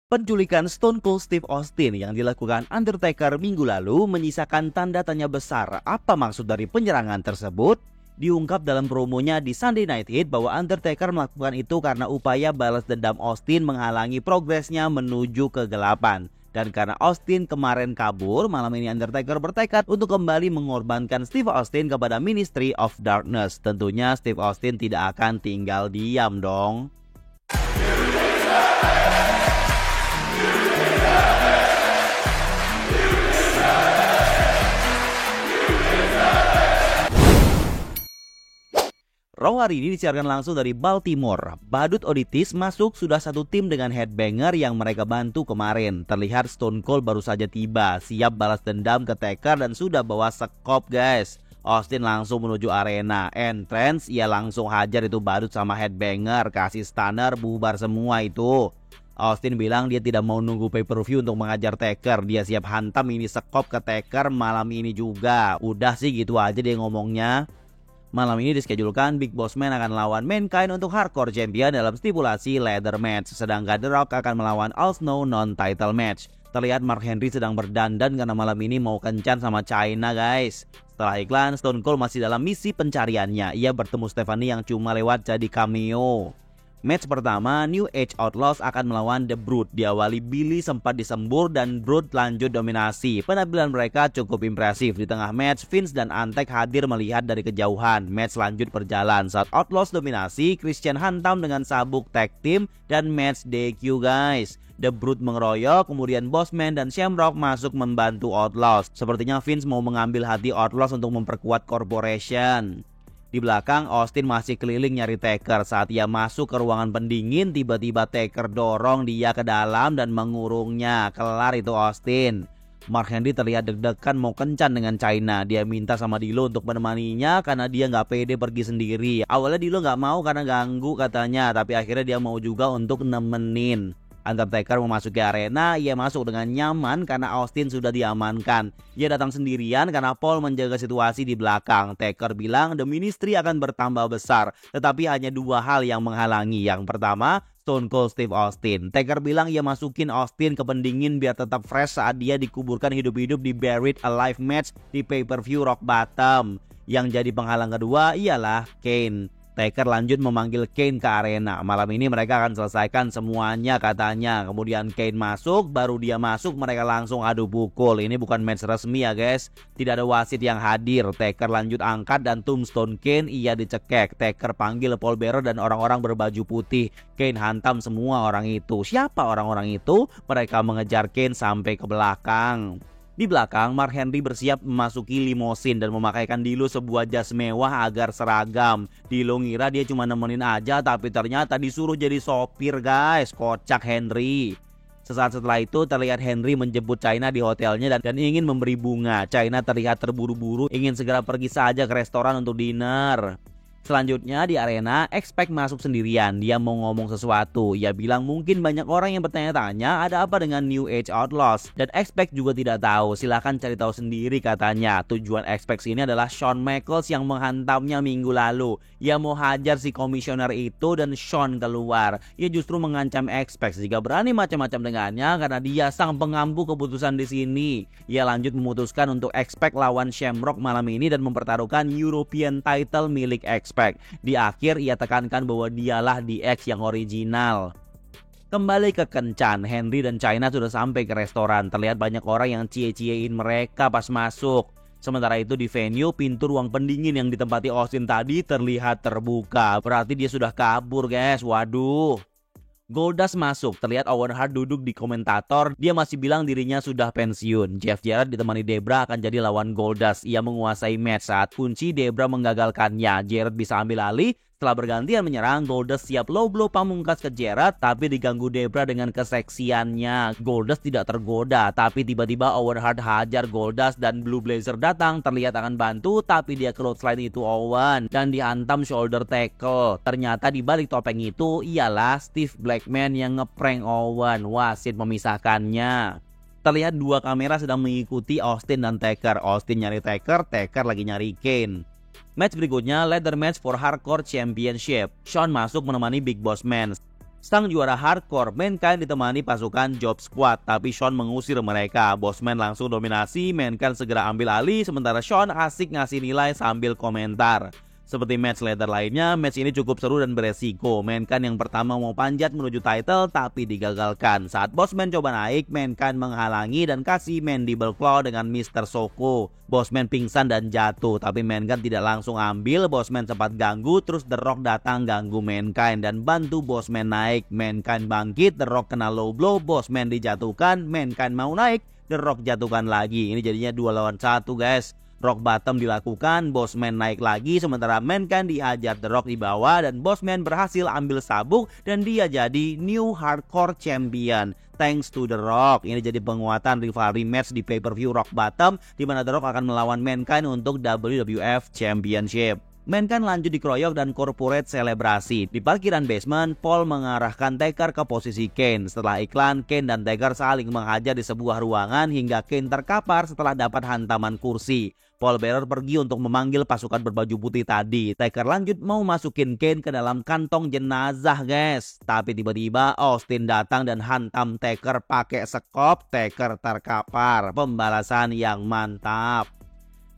Penculikan Stone Cold Steve Austin yang dilakukan Undertaker minggu lalu menyisakan tanda tanya besar. Apa maksud dari penyerangan tersebut? Diungkap dalam promonya di Sunday Night Heat bahwa Undertaker melakukan itu karena upaya balas dendam Austin menghalangi progresnya menuju kegelapan. Dan karena Austin kemarin kabur, malam ini Undertaker bertekad untuk kembali mengorbankan Steve Austin kepada Ministry of Darkness. Tentunya Steve Austin tidak akan tinggal diam dong. Raw hari ini disiarkan langsung dari Baltimore. Badut Otis masuk sudah satu tim dengan headbanger yang mereka bantu kemarin. Terlihat Stone Cold baru saja tiba, siap balas dendam ke Taker dan sudah bawa sekop guys. Austin langsung menuju arena. Entrance, ia langsung hajar itu badut sama headbanger, kasih stunner, bubar semua itu. Austin bilang dia tidak mau nunggu pay-per-view untuk mengajar Taker. Dia siap hantam ini sekop ke Taker malam ini juga. Udah sih gitu aja dia ngomongnya. Malam ini dischedulkan Big Boss Man akan melawan Mankind untuk Hardcore Champion dalam stipulasi ladder match. Sedangkan The Rock akan melawan Al Snow non-title match. Terlihat Mark Henry sedang berdandan karena malam ini mau kencan sama China guys. Setelah iklan, Stone Cold masih dalam misi pencariannya. Ia bertemu Stephanie yang cuma lewat jadi cameo. Match pertama, New Age Outlaws akan melawan The Brood. Diawali Billy sempat disembur dan Brood lanjut dominasi. Penampilan mereka cukup impresif. Di tengah match, Vince dan Antek hadir melihat dari kejauhan. Match lanjut berjalan. Saat Outlaws dominasi, Christian hantam dengan sabuk tag team dan match DQ guys. The Brood mengeroyok, kemudian Bossman dan Shamrock masuk membantu Outlaws. Sepertinya Vince mau mengambil hati Outlaws untuk memperkuat Corporation. Di belakang, Austin masih keliling nyari Taker. Saat ia masuk ke ruangan pendingin, tiba-tiba Taker dorong dia ke dalam dan mengurungnya. Kelar itu Austin. Mark Henry terlihat deg-degan mau kencan dengan China. Dia minta sama D'Lo untuk menemaninya karena dia nggak pede pergi sendiri. Awalnya D'Lo nggak mau karena ganggu katanya, tapi akhirnya dia mau juga untuk nemenin. Undertaker memasuki arena, ia masuk dengan nyaman karena Austin sudah diamankan. Ia datang sendirian karena Paul menjaga situasi di belakang. Taker bilang The Ministry akan bertambah besar, tetapi hanya dua hal yang menghalangi. Yang pertama, Stone Cold Steve Austin. Taker bilang ia masukin Austin ke pendingin biar tetap fresh saat dia dikuburkan hidup-hidup di Buried Alive match di pay-per-view Rock Bottom. Yang jadi penghalang kedua ialah Kane. Taker lanjut memanggil Kane ke arena. Malam ini mereka akan selesaikan semuanya katanya. Kemudian Kane masuk, baru dia masuk mereka langsung adu pukul. Ini bukan match resmi ya guys. Tidak ada wasit yang hadir. Taker lanjut angkat dan tombstone Kane ia dicekek. Taker panggil Paul Bearer dan orang-orang berbaju putih. Kane hantam semua orang itu. Siapa orang-orang itu? Mereka mengejar Kane sampai ke belakang. Di belakang, Mark Henry bersiap memasuki limosin dan memakaikan D'Lo sebuah jas mewah agar seragam. D'Lo ngira dia cuma nemenin aja, tapi ternyata disuruh jadi sopir guys. Kocak Henry. Sesaat setelah itu terlihat Henry menjemput China di hotelnya dan ingin memberi bunga. China terlihat terburu-buru ingin segera pergi saja ke restoran untuk dinner. Selanjutnya di arena, X-Pac masuk sendirian. Dia mau ngomong sesuatu. Ia bilang mungkin banyak orang yang bertanya-tanya ada apa dengan New Age Outlaws. Dan X-Pac juga tidak tahu. Silahkan cari tahu sendiri katanya. Tujuan X-Pac ini adalah Shawn Michaels yang menghantamnya minggu lalu. Ia mau hajar si komisioner itu dan Shawn keluar. Ia justru mengancam X-Pac jika berani macam-macam dengannya karena dia sang pengampu keputusan di sini. Ia lanjut memutuskan untuk X-Pac lawan Shamrock malam ini dan mempertaruhkan European title milik X-Pac. Di akhir ia tekankan bahwa dialah DX yang original. Kembali ke kencan, Henry dan China sudah sampai ke restoran. Terlihat banyak orang yang cie-ciein mereka pas masuk. Sementara itu di venue, pintu ruang pendingin yang ditempati Austin tadi terlihat terbuka. Berarti dia sudah kabur guys, waduh. Goldust masuk, terlihat Owen Hart duduk di komentator. Dia masih bilang dirinya sudah pensiun. Jeff Jarrett ditemani Debra akan jadi lawan Goldust. Ia menguasai match saat kunci Debra menggagalkannya. Jarrett bisa ambil alih. Setelah bergantian menyerang, Goldust siap low blow pamungkas ke Jarrett, tapi diganggu Debra dengan keseksiannya. Goldust tidak tergoda, tapi tiba-tiba Owen Hart hajar Goldust dan Blue Blazer datang. Terlihat akan bantu, tapi dia clothesline itu Owen dan dihantam shoulder tackle. Ternyata di balik topeng itu ialah Steve Blackman yang ngeprank Owen. Wasit memisahkannya. Terlihat dua kamera sedang mengikuti Austin dan Taker. Austin nyari Taker, Taker lagi nyari Kane. Match berikutnya ladder match for Hardcore Championship. Shawn masuk menemani Big Boss Man. Sang juara hardcore Mankind ditemani pasukan Job Squad, tapi Shawn mengusir mereka. Bossman langsung dominasi, Mankind segera ambil alih, sementara Shawn asik ngasih nilai sambil komentar. Seperti match leader lainnya, match ini cukup seru dan beresiko. Mankind yang pertama mau panjat menuju title tapi digagalkan. Saat Bossman coba naik, Mankind menghalangi dan kasih Mandible Claw dengan Mr. Soko. Bossman pingsan dan jatuh, tapi Mankind tidak langsung ambil. Bossman sempat ganggu, terus The Rock datang ganggu Mankind dan bantu Bossman naik. Mankind bangkit, The Rock kena low blow, Bossman dijatuhkan, Mankind mau naik, The Rock jatuhkan lagi. Ini jadinya 2 lawan 1 guys. Rock bottom dilakukan, Bossman naik lagi, sementara Mankind dihajar The Rock di bawah dan Bossman berhasil ambil sabuk dan dia jadi new hardcore champion. Thanks to The Rock. Ini jadi penguatan rivalry match di pay-per-view Rock Bottom di mana The Rock akan melawan Mankind untuk WWF Championship. Mankind lanjut dikeroyok dan corporate selebrasi. Di parkiran basement, Paul mengarahkan Taker ke posisi Kane. Setelah iklan, Kane dan Taker saling menghajar di sebuah ruangan hingga Kane terkapar setelah dapat hantaman kursi. Paul Bearer pergi untuk memanggil pasukan berbaju putih tadi. Taker lanjut mau masukin Kane ke dalam kantong jenazah guys. Tapi tiba-tiba Austin datang dan hantam Taker pakai sekop. Taker terkapar. Pembalasan yang mantap.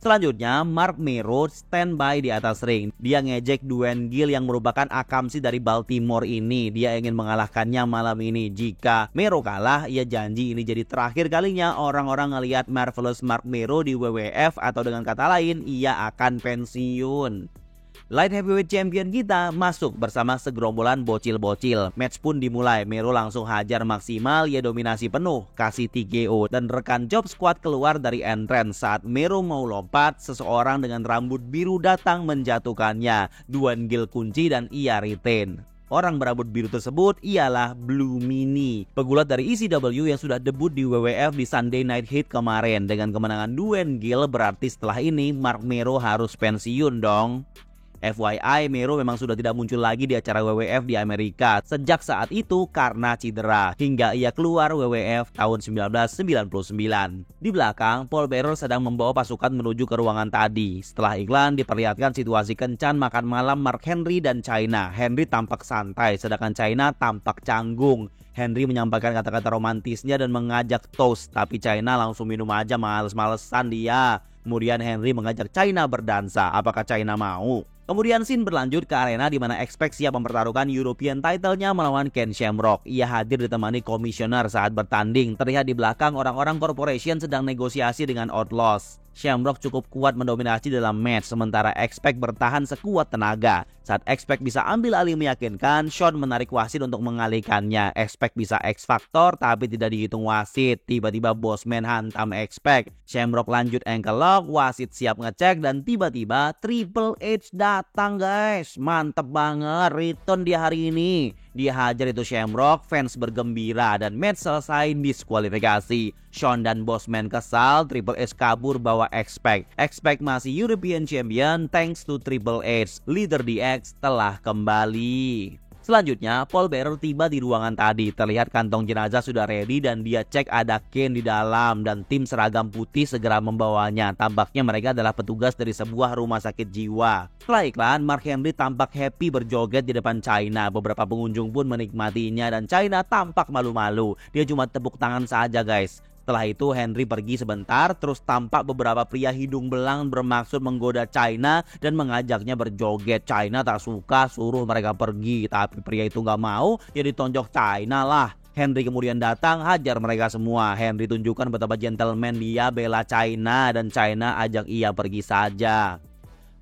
Selanjutnya, Marc Mero standby di atas ring. Dia ngejek Duane Gill yang merupakan akamsi dari Baltimore ini. Dia ingin mengalahkannya malam ini. Jika Mero kalah, ia janji ini jadi terakhir kalinya orang-orang ngelihat Marvelous Marc Mero di WWF, atau dengan kata lain, ia akan pensiun. Light Heavyweight Champion kita masuk bersama segerombolan bocil-bocil. Match pun dimulai. Mero langsung hajar maksimal, ia dominasi penuh, kasih TKO dan rekan Job Squad keluar dari entrance. Saat Mero mau lompat, seseorang dengan rambut biru datang menjatuhkannya. Duane Gill kunci dan ia retain. Orang berambut biru tersebut ialah Blue Mini, pegulat dari ECW yang sudah debut di WWF di Sunday Night Heat kemarin. Dengan kemenangan Duane Gill, berarti setelah ini Marc Mero harus pensiun dong. FYI, Mero memang sudah tidak muncul lagi di acara WWF di Amerika sejak saat itu karena cedera, hingga ia keluar WWF tahun 1999. Di belakang, Paul Bearer sedang membawa pasukan menuju ke ruangan tadi. Setelah iklan, diperlihatkan situasi kencan makan malam Mark Henry dan Chyna. Henry tampak santai, sedangkan Chyna tampak canggung. Henry menyampaikan kata-kata romantisnya dan mengajak toast, tapi Chyna langsung minum aja, males-malesan dia. Kemudian Henry mengajak Chyna berdansa. Apakah Chyna mau? Kemudian scene berlanjut ke arena di mana X-Pac siap mempertaruhkan European title-nya melawan Ken Shamrock. Ia hadir ditemani komisioner saat bertanding. Terlihat di belakang orang-orang corporation sedang negosiasi dengan Outlaws. Shamrock cukup kuat mendominasi dalam match, sementara X-Pac bertahan sekuat tenaga. Saat X-Pac bisa ambil alih meyakinkan, Shawn menarik wasit untuk mengalihkannya. X-Pac bisa X-Factor tapi tidak dihitung wasit. Tiba-tiba Bossman hantam X-Pac. Shamrock lanjut ankle lock, wasit siap ngecek dan tiba-tiba Triple H datang guys. Mantep banget, return dia hari ini. Dia hajar itu Shamrock, fans bergembira dan match selesai diskualifikasi. Shawn dan Bossman kesal, Triple H kabur bawa X-Pac. X-Pac masih European Champion thanks to Triple H. Leader DX telah kembali. Selanjutnya, Paul Bearer tiba di ruangan tadi. Terlihat kantong jenazah sudah ready dan dia cek ada Kane di dalam dan tim seragam putih segera membawanya. Tampaknya mereka adalah petugas dari sebuah rumah sakit jiwa. Setelah iklan, Mark Henry tampak happy berjoget di depan Chyna. Beberapa pengunjung pun menikmatinya dan Chyna tampak malu-malu. Dia cuma tepuk tangan saja guys. Setelah itu Henry pergi sebentar, terus tampak beberapa pria hidung belang bermaksud menggoda Chyna dan mengajaknya berjoget. Chyna tak suka, suruh mereka pergi, tapi pria itu gak mau, ya ditonjok Chyna lah. Henry kemudian datang, hajar mereka semua. Henry tunjukkan betapa gentleman dia, bela Chyna dan Chyna ajak ia pergi saja.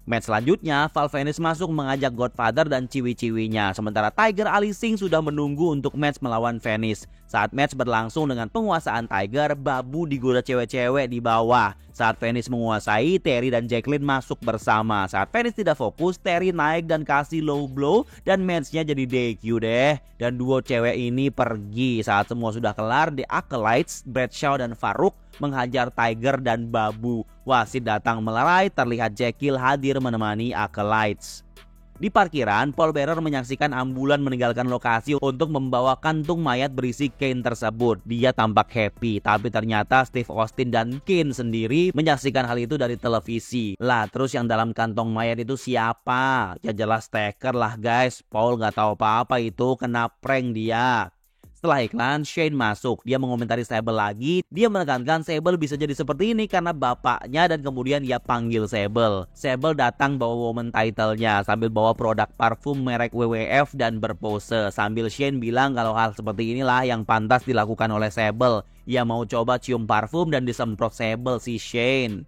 Match selanjutnya, Val Venis masuk mengajak Godfather dan ciwi-ciwinya. Sementara Tiger Ali Singh sudah menunggu untuk match melawan Venis. Saat match berlangsung dengan penguasaan Tiger, Babu digoda cewek-cewek di bawah. Saat Venis menguasai, Terry dan Jacqueline masuk bersama. Saat Venis tidak fokus, Terry naik dan kasih low blow dan matchnya jadi DQ deh. Dan duo cewek ini pergi. Saat semua sudah kelar, The Acolytes, Bradshaw dan Farouk menghajar Tiger dan Babu. Wasit datang melerai, terlihat Jekyll hadir menemani Acolytes. Di parkiran, Paul Bearer menyaksikan ambulan meninggalkan lokasi untuk membawa kantung mayat berisi Kane tersebut. Dia tampak happy, tapi ternyata Steve Austin dan Kane sendiri menyaksikan hal itu dari televisi. Lah, terus yang dalam kantong mayat itu siapa? Ya jelas Taker lah guys. Paul nggak tahu apa-apa, itu kena prank dia. Setelah iklan, Shane masuk. Dia mengomentari Sable lagi. Dia menekankan Sable bisa jadi seperti ini karena bapaknya, dan kemudian dia panggil Sable. Sable datang bawa woman title-nya sambil bawa produk parfum merek WWF dan berpose. Sambil Shane bilang kalau hal seperti inilah yang pantas dilakukan oleh Sable. Ia mau coba cium parfum dan disemprot Sable si Shane.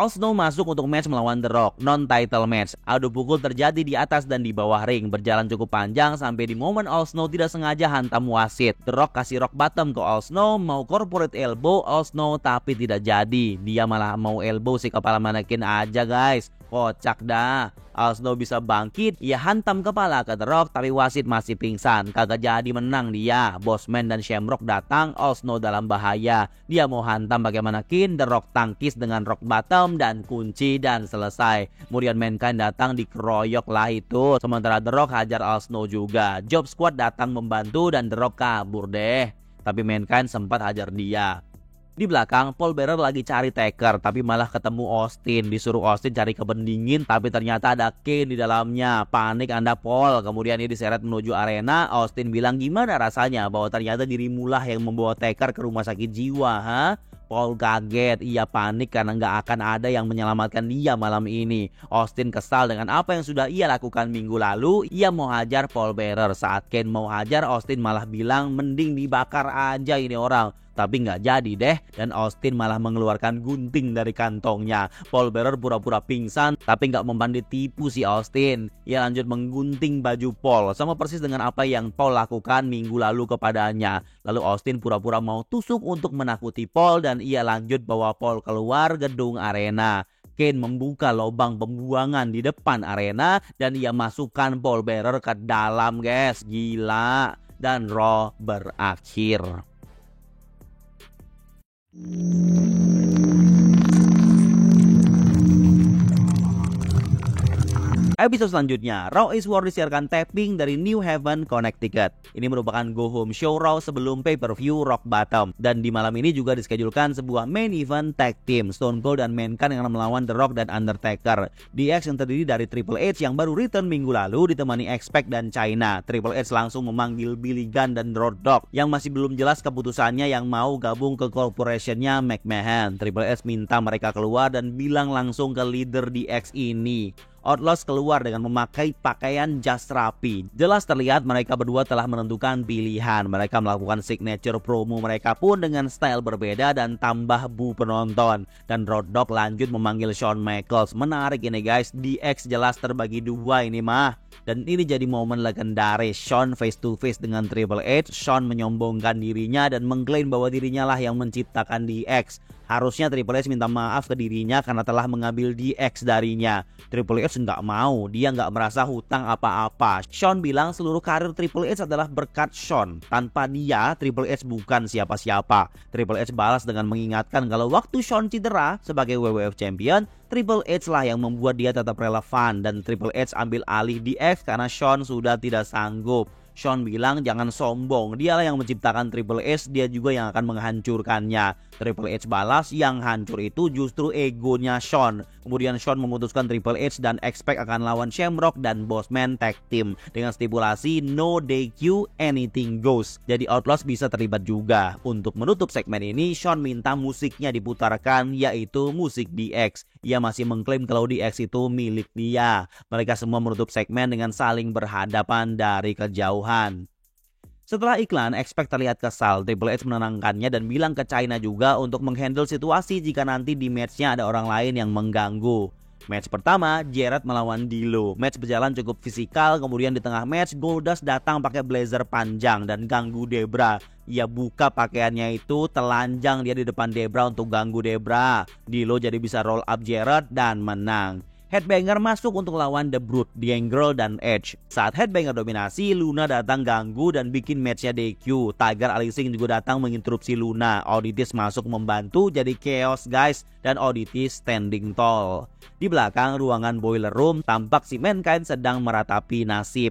Al Snow masuk untuk match melawan The Rock, non-title match. Adu pukul terjadi di atas dan di bawah ring, berjalan cukup panjang sampai di momen Al Snow tidak sengaja hantam wasit. The Rock kasih rock bottom ke Al Snow, mau corporate elbow Al Snow tapi tidak jadi. Dia malah mau elbow si kepala manekin aja guys. Kocak dah. Al Snow bisa bangkit, ia hantam kepala ke The Rock tapi wasit masih pingsan. Kagak jadi menang dia. Bossman dan Shamrock datang, Al Snow dalam bahaya. Dia mau hantam bagaimana manekin, The Rock tangkis dengan rock bottom dan kunci dan selesai. Kemudian Mankind datang dikeroyok lah itu. Sementara The Rock hajar Al Snow juga. Job Squad datang membantu dan The Rock kabur deh. Tapi Mankind sempat hajar dia. Di belakang, Paul Bearer lagi cari Taker, tapi malah ketemu Austin. Disuruh Austin cari kebun dingin, tapi ternyata ada Kane di dalamnya. Panik Anda Paul. Kemudian dia diseret menuju arena. Austin bilang gimana rasanya bahwa ternyata dirimulah yang membawa Taker ke rumah sakit jiwa, ha? Paul kaget, ia panik karena nggak akan ada yang menyelamatkan dia malam ini. Austin kesal dengan apa yang sudah ia lakukan minggu lalu. Ia mau hajar Paul Bearer. Saat Kane mau hajar, Austin malah bilang mending dibakar aja ini orang. Tapi nggak jadi deh, dan Austin malah mengeluarkan gunting dari kantongnya. Paul Bearer pura-pura pingsan, tapi nggak mempan ditipu si Austin. Ia lanjut menggunting baju Paul, sama persis dengan apa yang Paul lakukan minggu lalu kepadanya. Lalu Austin pura-pura mau tusuk untuk menakuti Paul, dan ia lanjut bawa Paul keluar gedung arena. Kane membuka lubang pembuangan di depan arena, dan ia masukkan Paul Bearer ke dalam guys. Gila. Dan Raw berakhir. Episode selanjutnya, Raw is War disiarkan taping dari New Haven, Connecticut. Ini merupakan go home show Raw sebelum pay-per-view Rock Bottom. Dan di malam ini juga dischedulkan sebuah main event tag team, Stone Cold dan Mankind yang akan melawan The Rock dan Undertaker. DX yang terdiri dari Triple H yang baru return minggu lalu ditemani X-Pac dan China. Triple H langsung memanggil Billy Gunn dan Road Dogg yang masih belum jelas keputusannya yang mau gabung ke corporationnya McMahon. Triple H minta mereka keluar dan bilang langsung ke leader DX ini. Outlaws keluar dengan memakai pakaian jas rapi. Jelas terlihat mereka berdua telah menentukan pilihan. Mereka melakukan signature promo mereka pun dengan style berbeda dan tambah bu penonton. Dan Road Dogg lanjut memanggil Shawn Michaels. Menarik ini guys, DX jelas terbagi dua ini mah. Dan ini jadi momen legendaris. Shawn face to face dengan Triple H. Shawn menyombongkan dirinya dan mengklaim bahwa dirinya lah yang menciptakan DX. Harusnya Triple H minta maaf ke dirinya karena telah mengambil DX darinya. Triple H nggak mau, dia nggak merasa hutang apa-apa. Shawn bilang seluruh karir Triple H adalah berkat Shawn. Tanpa dia, Triple H bukan siapa-siapa. Triple H balas dengan mengingatkan kalau waktu Shawn cedera sebagai WWF Champion, Triple H lah yang membuat dia tetap relevan. Dan Triple H ambil alih DX karena Shawn sudah tidak sanggup. Shawn bilang jangan sombong, dialah yang menciptakan Triple H, dia juga yang akan menghancurkannya. Triple H balas yang hancur itu justru egonya Shawn. Kemudian Shawn memutuskan Triple H dan X-Pac akan lawan Shamrock dan Bossman Tag Team dengan stipulasi no DQ, anything goes. Jadi Outlaws bisa terlibat juga. Untuk menutup segmen ini, Shawn minta musiknya diputarkan, yaitu musik DX. Ia masih mengklaim kalau DX itu milik dia. Mereka semua menutup segmen dengan saling berhadapan dari kejauhan. Setelah iklan, X-Pac terlihat kesal. Triple H menenangkannya dan bilang ke China juga untuk menghandle situasi jika nanti di matchnya ada orang lain yang mengganggu. Match pertama, Jarrett melawan D'Lo. Match berjalan cukup fisikal, kemudian di tengah match, Goldust datang pakai blazer panjang dan ganggu Debra. Ia buka pakaiannya itu, telanjang dia di depan Debra untuk ganggu Debra. D'Lo jadi bisa roll up Jarrett dan menang. Headbanger masuk untuk lawan The Brood, The Angle, dan Edge. Saat Headbanger dominasi, Luna datang ganggu dan bikin matchnya DQ. Tiger Alising juga datang menginterupsi Luna. Auditis masuk membantu jadi chaos guys, dan Auditis standing tall. Di belakang ruangan boiler room, tampak si Mankind sedang meratapi nasib.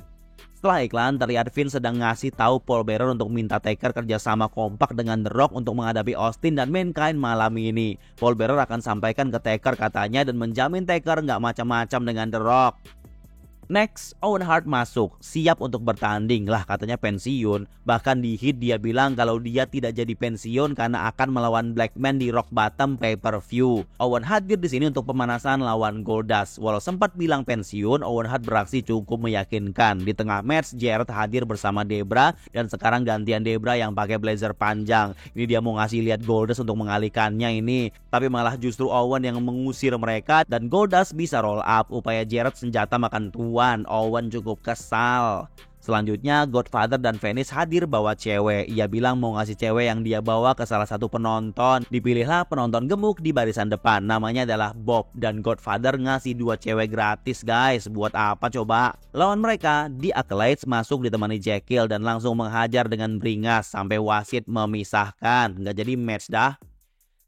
Setelah iklan, terlihat Vince sedang ngasih tahu Paul Bearer untuk minta Taker kerjasama kompak dengan The Rock untuk menghadapi Austin dan Mankind malam ini. Paul Bearer akan sampaikan ke Taker katanya dan menjamin Taker nggak macam-macam dengan The Rock. Next, Owen Hart masuk, siap untuk bertanding lah katanya pensiun. Bahkan di Heat dia bilang kalau dia tidak jadi pensiun karena akan melawan Blackman di Rock Bottom pay-per-view. Owen hadir di sini untuk pemanasan lawan Goldust. Walau sempat bilang pensiun, Owen Hart beraksi cukup meyakinkan. Di tengah match, Jarrett hadir bersama Debra dan sekarang gantian Debra yang pakai blazer panjang. Ini dia mau ngasih lihat Goldust untuk mengalihkannya ini, tapi malah justru Owen yang mengusir mereka dan Goldust bisa roll up. Upaya Jarrett senjata makan tua. Owen cukup kesal. Selanjutnya Godfather dan Venice hadir bawa cewek. Ia bilang mau ngasih cewek yang dia bawa ke salah satu penonton. Dipilihlah penonton gemuk di barisan depan. Namanya adalah Bob. Dan Godfather ngasih 2 cewek gratis guys. Buat apa coba? Lawan mereka, The Acolytes masuk ditemani Jekyll dan langsung menghajar dengan beringas sampai wasit memisahkan. Nggak jadi match dah.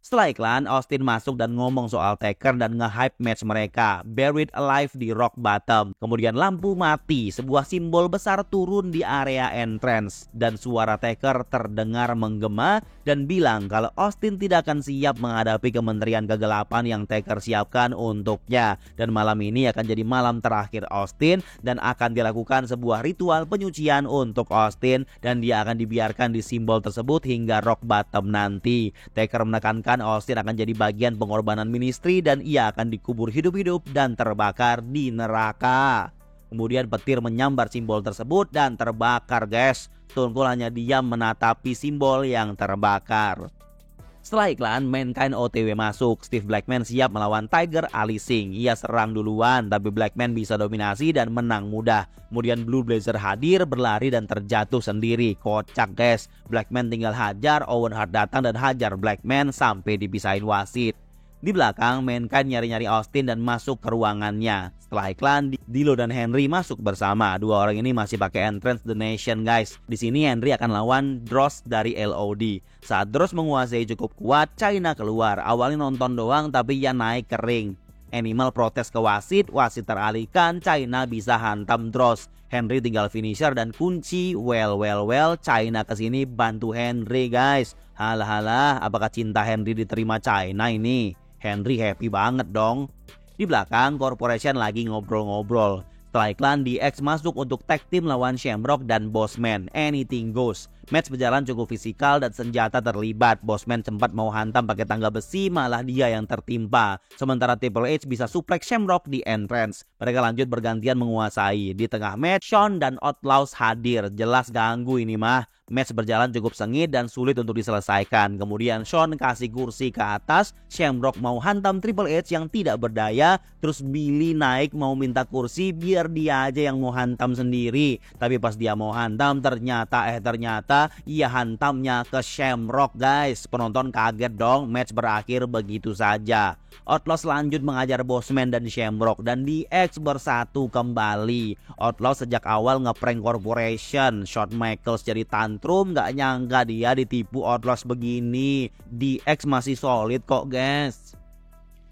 Setelah iklan, Austin masuk dan ngomong soal Taker dan nge-hype match mereka, Buried Alive di Rock Bottom. Kemudian lampu mati, sebuah simbol besar turun di area entrance. Dan suara Taker terdengar menggema dan bilang kalau Austin tidak akan siap menghadapi Kementerian Kegelapan yang Taker siapkan untuknya. Dan malam ini akan jadi malam terakhir Austin dan akan dilakukan sebuah ritual penyucian untuk Austin. Dan dia akan dibiarkan di simbol tersebut hingga Rock Bottom nanti. Taker menekankan Austin akan jadi bagian pengorbanan ministry dan ia akan dikubur hidup-hidup dan terbakar di neraka. Kemudian petir menyambar simbol tersebut dan terbakar guys. Stone Cold hanya diam menatapi simbol yang terbakar. Setelah iklan, Mankind OTW masuk. Steve Blackman siap melawan Tiger Alising. Ia serang duluan, tapi Blackman bisa dominasi dan menang mudah. Kemudian Blue Blazer hadir, berlari dan terjatuh sendiri. Kocak guys. Blackman tinggal hajar, Owen Hart datang dan hajar Blackman sampai dipisahin wasit. Di belakang, Mankind nyari-nyari Austin dan masuk ke ruangannya. Setelah iklan, D'Lo dan Henry masuk bersama. 2 orang ini masih pakai entrance The Nation guys. Di sini Henry akan lawan Dross dari LOD. Saat Dross menguasai cukup kuat, China keluar. Awalnya nonton doang tapi ia naik ke ring. Animal protes ke wasit teralihkan, China bisa hantam Dross. Henry tinggal finisher dan kunci. Well, China kesini bantu Henry guys. Halah, apakah cinta Henry diterima China ini? Henry happy banget dong. Di belakang, Corporation lagi ngobrol-ngobrol. Setelah iklan, DX masuk untuk tag team lawan Shamrock dan Bossman. Anything goes. Match berjalan cukup fisikal dan senjata terlibat. Bossman sempat mau hantam pakai tangga besi, malah dia yang tertimpa. Sementara Triple H bisa suplex Shamrock di entrance. Mereka lanjut bergantian menguasai. Di tengah match, Shawn dan Outlaws hadir. Jelas ganggu ini mah. Match berjalan cukup sengit dan sulit untuk diselesaikan. Kemudian Shawn kasih kursi ke atas. Shamrock mau hantam Triple H yang tidak berdaya. Terus Billy naik mau minta kursi biar dia aja yang mau hantam sendiri. Tapi pas dia mau hantam ternyata ia hantamnya ke Shamrock guys. Penonton kaget dong. Match berakhir begitu saja. Outlaws lanjut mengajar Bossman dan Shamrock dan DX bersatu kembali. Outlaws sejak awal ngeprank Corporation. Shawn Michaels jadi tantrum, gak nyangka dia ditipu Outlaws begini. DX masih solid kok guys.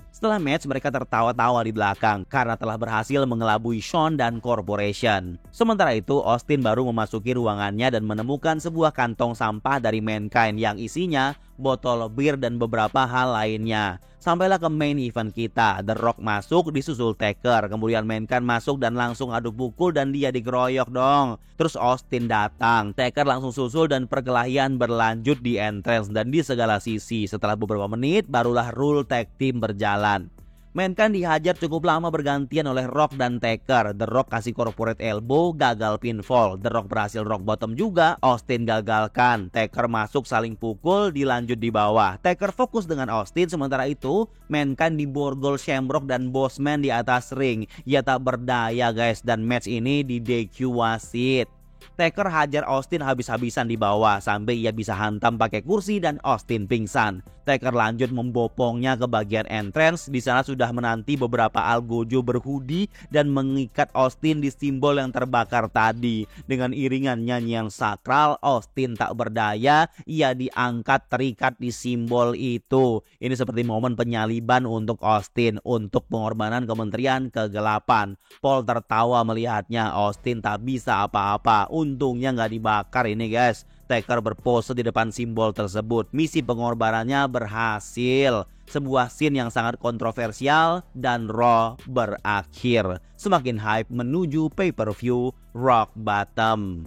Setelah match mereka tertawa-tawa di belakang karena telah berhasil mengelabui Shawn dan Corporation. Sementara itu Austin baru memasuki ruangannya dan menemukan sebuah kantong sampah dari Mankind yang isinya botol bir dan beberapa hal lainnya. Sampailah ke main event kita. The Rock masuk disusul Taker. Kemudian Mankind masuk dan langsung adu pukul dan dia digeroyok dong. Terus Austin datang. Taker langsung susul dan perkelahian berlanjut di entrance dan di segala sisi. Setelah beberapa menit barulah rule tag team berjalan. Mankind dihajar cukup lama bergantian oleh Rock dan Taker. The Rock kasih corporate elbow, gagal pinfall. The Rock berhasil rock bottom juga, Austin gagalkan. Taker masuk saling pukul, dilanjut di bawah. Taker fokus dengan Austin, sementara itu Mankind diborgol Shamrock dan Bossman di atas ring. Ia tak berdaya guys dan match ini di DQ wasit. Taker hajar Austin habis-habisan di bawah sampai ia bisa hantam pakai kursi dan Austin pingsan. Taker lanjut membopongnya ke bagian entrance. Di sana sudah menanti beberapa algojo berhoodie dan mengikat Austin di simbol yang terbakar tadi. Dengan iringan nyanyian sakral, Austin tak berdaya, ia diangkat terikat di simbol itu. Ini seperti momen penyaliban untuk Austin untuk pengorbanan Kementerian Kegelapan. Paul tertawa melihatnya. Austin tak bisa apa-apa. Untungnya nggak dibakar ini guys. Taker berpose di depan simbol tersebut. Misi pengorbanannya berhasil. Sebuah scene yang sangat kontroversial dan Raw berakhir. Semakin hype menuju pay-per-view Rock Bottom.